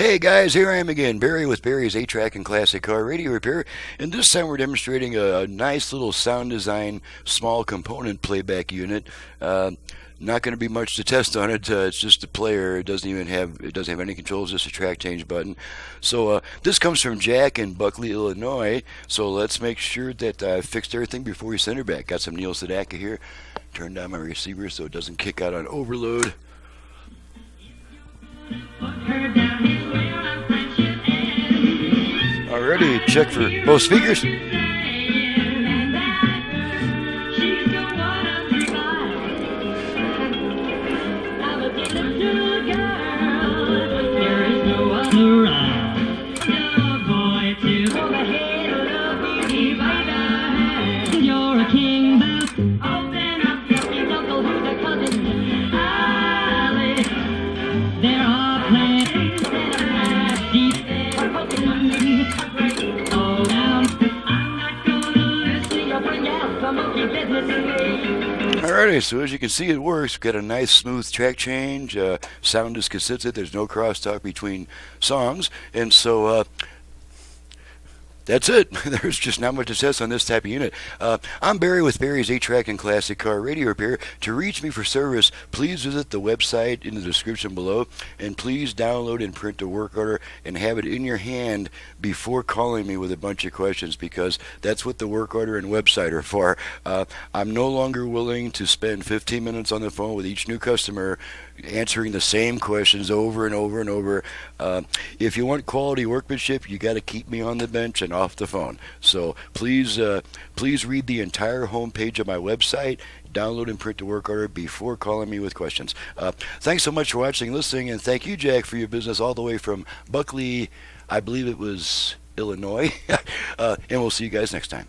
Hey guys, here I am again, Barry with Barry's 8-Track and Classic Car Radio Repair, and this time we're demonstrating a nice little Soundesign small component playback unit. Not going to be much to test on it. It's just a player. It doesn't have any controls, just a track change button. So this comes from Jack in Buckley, Illinois. So let's make sure that I fixed everything before we send her back. Got some Neil Sedaka here. Turned down my receiver so it doesn't kick out on overload. Alrighty, check for both speakers. Alrighty, so as you can see, it works. We've got a nice smooth track change. Sound is consistent. There's no crosstalk between songs. And so that's it. There's just not much to test on this type of unit. I'm Barry with Barry's 8-Track and Classic Car Radio Repair. To reach me for service, please visit the website in the description below, and please download and print a work order and have it in your hand before calling me with a bunch of questions, because that's what the work order and website are for. I'm no longer willing to spend 15 minutes on the phone with each new customer answering the same questions over and over and over. If you want quality workmanship, you got to keep me on the bench and off the phone. So please read the entire homepage of my website, download and print the work order before calling me with questions. Thanks so much for watching and listening, and thank you, Jack, for your business all the way from Buckley, I believe it was Illinois. And we'll see you guys next time.